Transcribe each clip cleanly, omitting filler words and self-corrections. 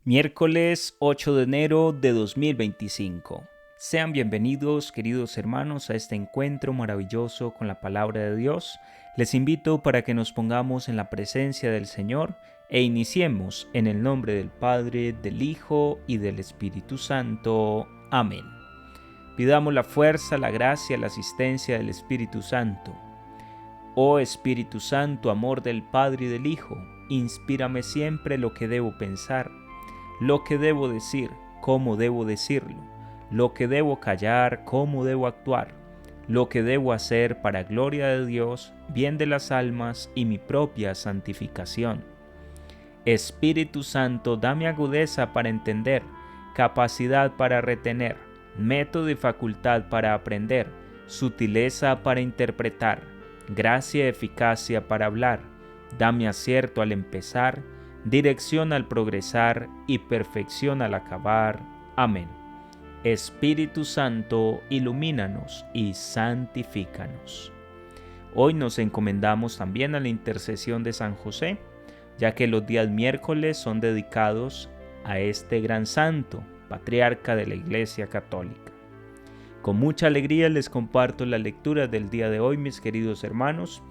Miércoles 8 de enero de 2025. Sean bienvenidos, queridos hermanos, a este encuentro maravilloso con la palabra de Dios. Les invito para que nos pongamos en la presencia del Señor e iniciemos en el nombre del Padre, del Hijo y del Espíritu Santo. Amén. Pidamos la fuerza, la gracia, la asistencia del Espíritu Santo. Oh Espíritu Santo, amor del Padre y del Hijo, inspírame siempre lo que debo pensar, lo que debo decir, cómo debo decirlo, lo que debo callar, cómo debo actuar, lo que debo hacer para gloria de Dios, bien de las almas y mi propia santificación. Espíritu Santo, dame agudeza para entender, capacidad para retener, método y facultad para aprender, sutileza para interpretar, gracia y eficacia para hablar, dame acierto al empezar, dirección al progresar y perfección al acabar. Amén. Espíritu Santo, ilumínanos y santifícanos. Hoy nos encomendamos también a la intercesión de San José, ya que los días miércoles son dedicados a este gran santo, patriarca de la Iglesia Católica. Con mucha alegría les comparto la lectura del día de hoy, mis queridos hermanos.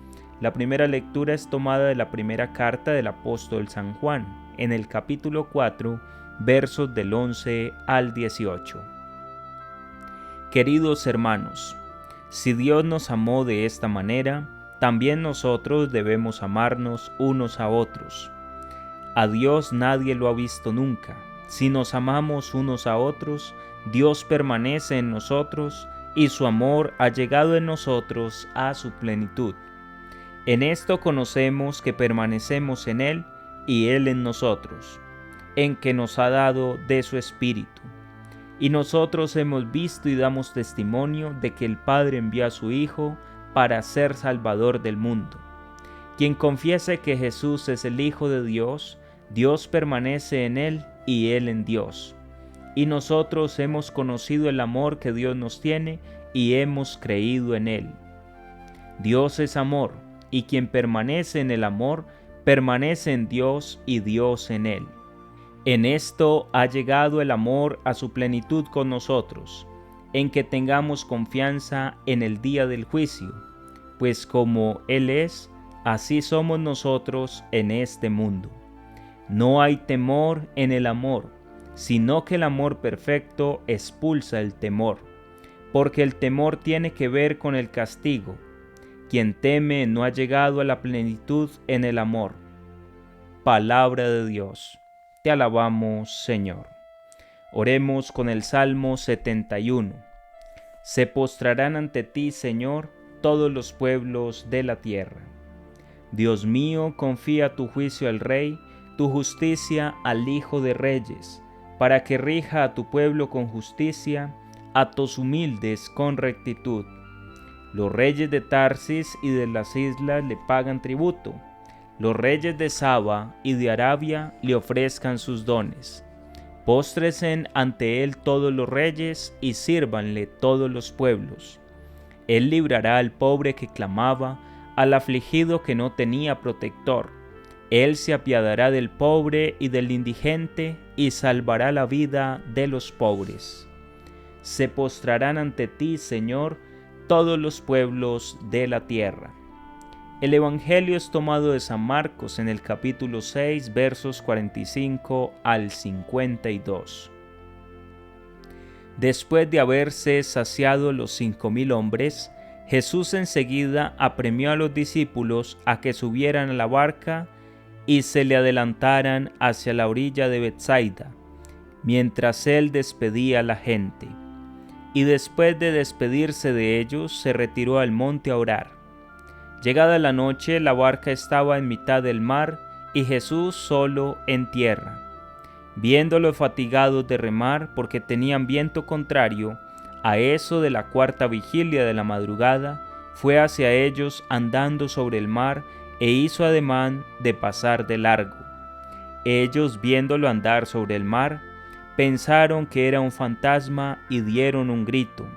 La primera lectura es tomada de la primera carta del apóstol San Juan, en el capítulo 4, versos del 11 al 18. Queridos hermanos, si Dios nos amó de esta manera, también nosotros debemos amarnos unos a otros. A Dios nadie lo ha visto nunca. Si nos amamos unos a otros, Dios permanece en nosotros y su amor ha llegado en nosotros a su plenitud. En esto conocemos que permanecemos en Él y Él en nosotros, en que nos ha dado de su Espíritu. Y nosotros hemos visto y damos testimonio de que el Padre envió a su Hijo para ser Salvador del mundo. Quien confiese que Jesús es el Hijo de Dios, Dios permanece en Él y Él en Dios. Y nosotros hemos conocido el amor que Dios nos tiene y hemos creído en Él. Dios es amor. Y quien permanece en el amor, permanece en Dios y Dios en él. En esto ha llegado el amor a su plenitud con nosotros, en que tengamos confianza en el día del juicio, pues como Él es, así somos nosotros en este mundo. No hay temor en el amor, sino que el amor perfecto expulsa el temor, porque el temor tiene que ver con el castigo. Quien teme no ha llegado a la plenitud en el amor. Palabra de Dios. Te alabamos, Señor. Oremos con el Salmo 71. Se postrarán ante ti, Señor, todos los pueblos de la tierra. Dios mío, confía tu juicio al Rey, tu justicia al Hijo de Reyes, para que rija a tu pueblo con justicia, a tus humildes con rectitud. Los reyes de Tarsis y de las islas le pagan tributo. Los reyes de Saba y de Arabia le ofrezcan sus dones. Póstresen ante él todos los reyes y sírvanle todos los pueblos. Él librará al pobre que clamaba, al afligido que no tenía protector. Él se apiadará del pobre y del indigente y salvará la vida de los pobres. Se postrarán ante ti, Señor, todos los pueblos de la tierra. El Evangelio es tomado de San Marcos en el capítulo 6, versos 45 al 52. Después de haberse saciado los 5,000 hombres, Jesús enseguida apremió a los discípulos a que subieran a la barca y se le adelantaran hacia la orilla de Betsaida, mientras él despedía a la gente. Y después de despedirse de ellos, se retiró al monte a orar. Llegada la noche, la barca estaba en mitad del mar y Jesús solo en tierra. Viéndolo fatigados de remar porque tenían viento contrario, a eso de la 4ª vigilia de la madrugada, fue hacia ellos andando sobre el mar e hizo ademán de pasar de largo. Ellos, viéndolo andar sobre el mar, pensaron que era un fantasma y dieron un grito,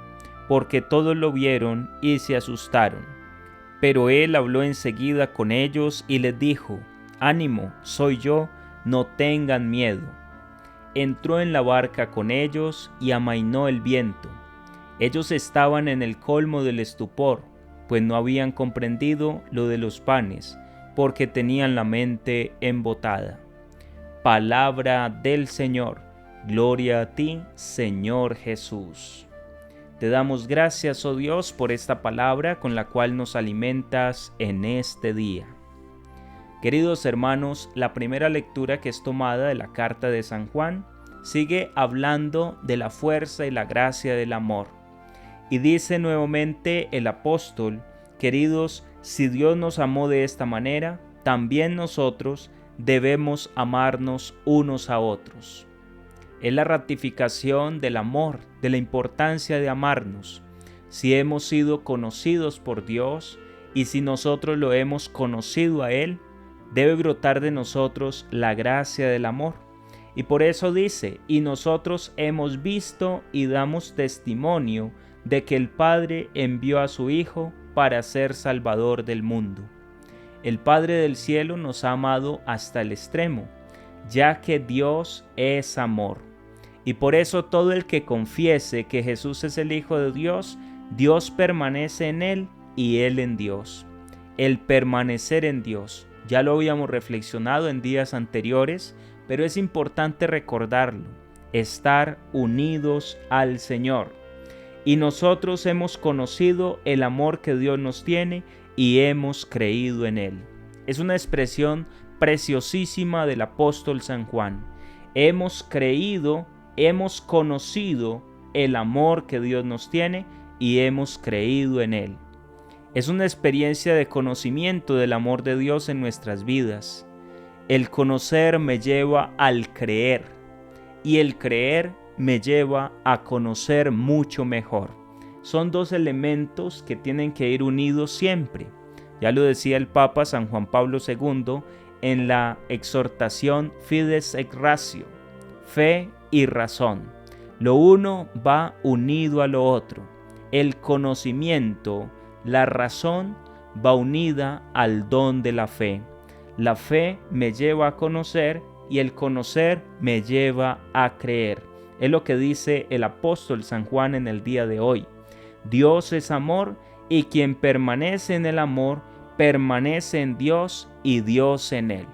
porque todos lo vieron y se asustaron. Pero él habló enseguida con ellos y les dijo: «Ánimo, soy yo, no tengan miedo». entró en la barca con ellos y amainó el viento. Ellos estaban en el colmo del estupor, pues no habían comprendido lo de los panes, porque tenían la mente embotada. Palabra del Señor. Gloria a ti, Señor Jesús. Te damos gracias, oh Dios, por esta palabra con la cual nos alimentas en este día. Queridos hermanos, la primera lectura que es tomada de la carta de San Juan sigue hablando de la fuerza y la gracia del amor. Y dice nuevamente el apóstol: queridos, si Dios nos amó de esta manera, también nosotros debemos amarnos unos a otros. Es la ratificación del amor, de la importancia de amarnos. Si hemos sido conocidos por Dios y si nosotros lo hemos conocido a Él, debe brotar de nosotros la gracia del amor. Y por eso dice: y nosotros hemos visto y damos testimonio de que el Padre envió a su Hijo para ser Salvador del mundo. El Padre del cielo nos ha amado hasta el extremo, ya que Dios es amor. Y por eso todo el que confiese que Jesús es el Hijo de Dios, Dios permanece en él y él en Dios. El permanecer en Dios, ya lo habíamos reflexionado en días anteriores, pero es importante recordarlo: estar unidos al Señor. Y nosotros hemos conocido el amor que Dios nos tiene y hemos creído en Él. Es una expresión preciosísima del apóstol San Juan. Hemos creído, hemos conocido el amor que Dios nos tiene y hemos creído en Él. Es una experiencia de conocimiento del amor de Dios en nuestras vidas. El conocer me lleva al creer y el creer me lleva a conocer mucho mejor. Son dos elementos que tienen que ir unidos siempre. Ya lo decía el Papa San Juan Pablo II en la exhortación Fides et Ratio, fe y razón. Lo uno va unido a lo otro. El conocimiento, la razón, va unida al don de la fe. La fe me lleva a conocer y el conocer me lleva a creer. Es lo que dice el apóstol San Juan en el día de hoy. Dios es amor y quien permanece en el amor permanece en Dios y Dios en él.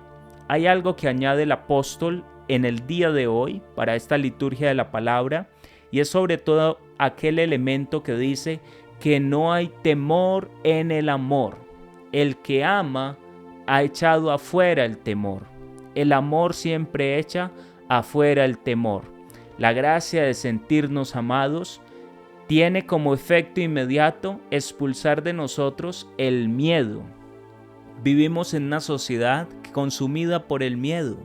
Hay algo que añade el apóstol en el día de hoy para esta liturgia de la palabra y es sobre todo aquel elemento que dice que no hay temor en el amor. El que ama ha echado afuera el temor. El amor siempre echa afuera el temor. La gracia de sentirnos amados tiene como efecto inmediato expulsar de nosotros el miedo. Vivimos en una sociedad consumida por el miedo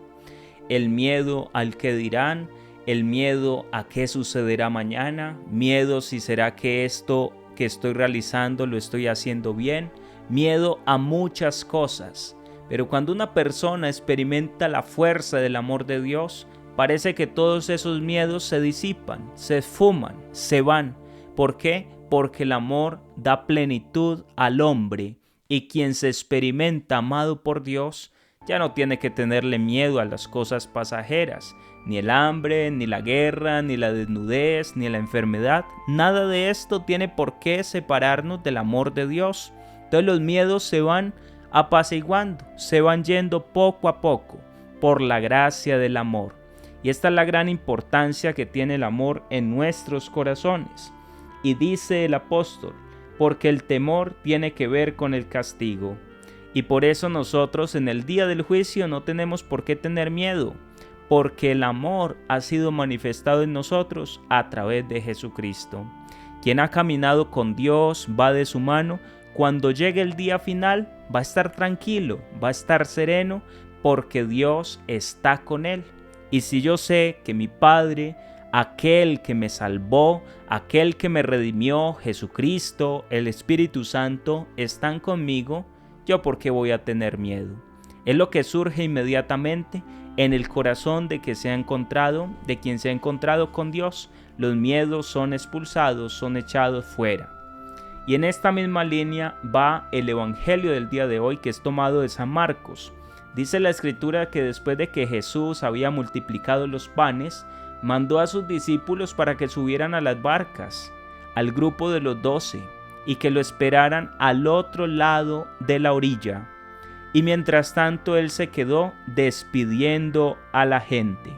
al que dirán, el miedo a qué sucederá mañana, miedo si será que esto que estoy realizando lo estoy haciendo bien, miedo a muchas cosas. Pero cuando una persona experimenta la fuerza del amor de Dios, parece que todos esos miedos se disipan, se esfuman, se van. ¿Por qué? Porque el amor da plenitud al hombre y quien se experimenta amado por Dios ya no tiene que tenerle miedo a las cosas pasajeras, ni el hambre, ni la guerra, ni la desnudez, ni la enfermedad. Nada de esto tiene por qué separarnos del amor de Dios. Entonces los miedos se van apaciguando, se van yendo poco a poco por la gracia del amor. Y esta es la gran importancia que tiene el amor en nuestros corazones. Y dice el apóstol, porque el temor tiene que ver con el castigo. Y por eso nosotros en el día del juicio no tenemos por qué tener miedo, porque el amor ha sido manifestado en nosotros a través de Jesucristo. Quien ha caminado con Dios, va de su mano, cuando llegue el día final va a estar tranquilo, va a estar sereno, porque Dios está con él. Y si yo sé que mi Padre, aquel que me salvó, aquel que me redimió, Jesucristo, el Espíritu Santo, están conmigo, ¿yo por qué voy a tener miedo? Es lo que surge inmediatamente en el corazón de quien se ha encontrado con Dios. Los miedos son expulsados, son echados fuera. Y en esta misma línea va el Evangelio del día de hoy, que es tomado de San Marcos. Dice la Escritura que después de que Jesús había multiplicado los panes, mandó a sus discípulos para que subieran a las barcas, al grupo de los 12, y que lo esperaran al otro lado de la orilla. Y mientras tanto él se quedó despidiendo a la gente.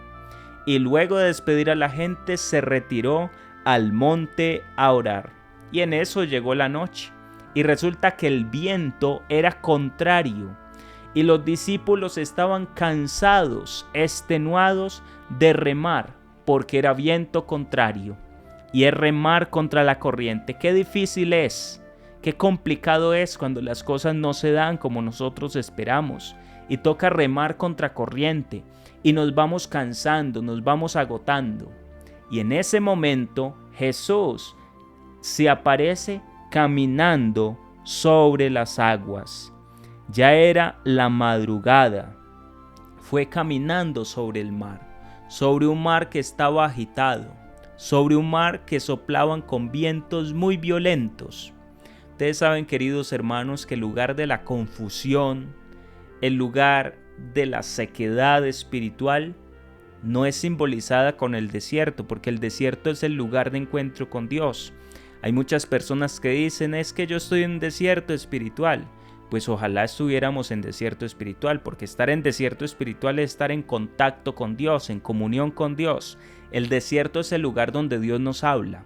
Y luego de despedir a la gente se retiró al monte a orar. Y en eso llegó la noche. Y resulta que el viento era contrario. Y los discípulos estaban cansados, extenuados de remar, porque era viento contrario. Y es remar contra la corriente. Qué difícil es, qué complicado es cuando las cosas no se dan como nosotros esperamos. Y toca remar contra corriente. Y nos vamos cansando, nos vamos agotando. Y en ese momento Jesús se aparece caminando sobre las aguas. Ya era la madrugada. Fue caminando sobre el mar, sobre un mar que estaba agitado, sobre un mar que soplaban con vientos muy violentos. Ustedes saben, queridos hermanos, que el lugar de la confusión, el lugar de la sequedad espiritual, no es simbolizada con el desierto, porque el desierto es el lugar de encuentro con Dios. Hay muchas personas que dicen, es que yo estoy en desierto espiritual. Pues ojalá estuviéramos en desierto espiritual, porque estar en desierto espiritual es estar en contacto con Dios, en comunión con Dios. El desierto es el lugar donde Dios nos habla.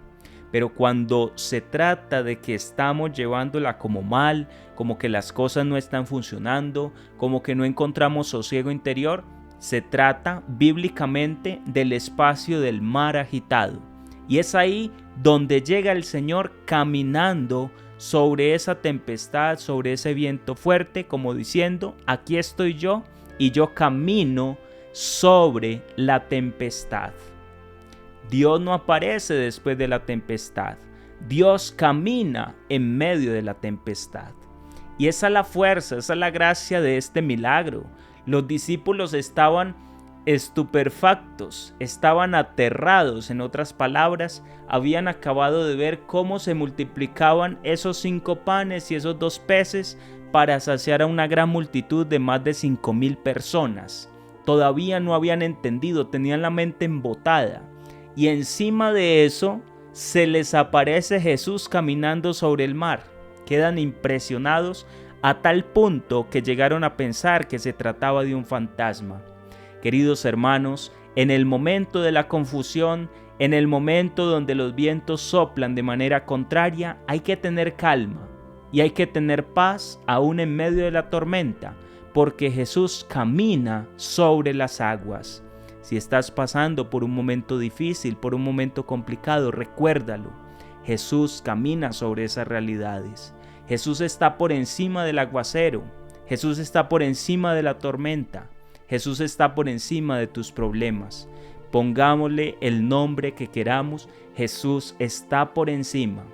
Pero cuando se trata de que estamos llevándola como mal, como que las cosas no están funcionando, como que no encontramos sosiego interior, se trata bíblicamente del espacio del mar agitado. Y es ahí donde llega el Señor caminando sobre esa tempestad, sobre ese viento fuerte, como diciendo, aquí estoy yo y yo camino sobre la tempestad. Dios no aparece después de la tempestad. Dios camina en medio de la tempestad. Y esa es la fuerza, esa es la gracia de este milagro. Los discípulos estaban estupefactos, estaban aterrados. En otras palabras, habían acabado de ver cómo se multiplicaban esos 5 panes y esos 2 peces para saciar a una gran multitud de más de 5,000 personas. Todavía no habían entendido, tenían la mente embotada. Y encima de eso, se les aparece Jesús caminando sobre el mar. Quedan impresionados a tal punto que llegaron a pensar que se trataba de un fantasma. Queridos hermanos, en el momento de la confusión, en el momento donde los vientos soplan de manera contraria, hay que tener calma y hay que tener paz aún en medio de la tormenta, porque Jesús camina sobre las aguas. Si estás pasando por un momento difícil, por un momento complicado, recuérdalo. Jesús camina sobre esas realidades. Jesús está por encima del aguacero. Jesús está por encima de la tormenta. Jesús está por encima de tus problemas. Pongámosle el nombre que queramos, Jesús está por encima.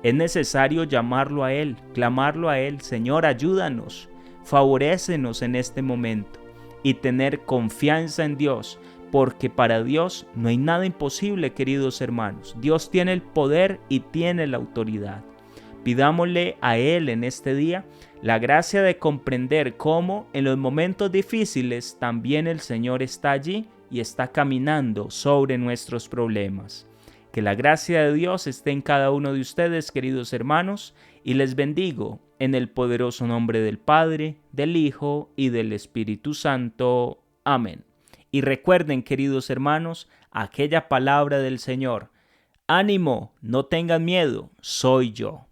Es necesario llamarlo a Él, clamarlo a Él. Señor, ayúdanos, favorécenos en este momento y tener confianza en Dios, porque para Dios no hay nada imposible, queridos hermanos. Dios tiene el poder y tiene la autoridad. Pidámosle a Él en este día la gracia de comprender cómo en los momentos difíciles también el Señor está allí y está caminando sobre nuestros problemas. Que la gracia de Dios esté en cada uno de ustedes, queridos hermanos, y les bendigo en el poderoso nombre del Padre, del Hijo y del Espíritu Santo. Amén. Y recuerden, queridos hermanos, aquella palabra del Señor: ánimo, no tengan miedo, soy yo.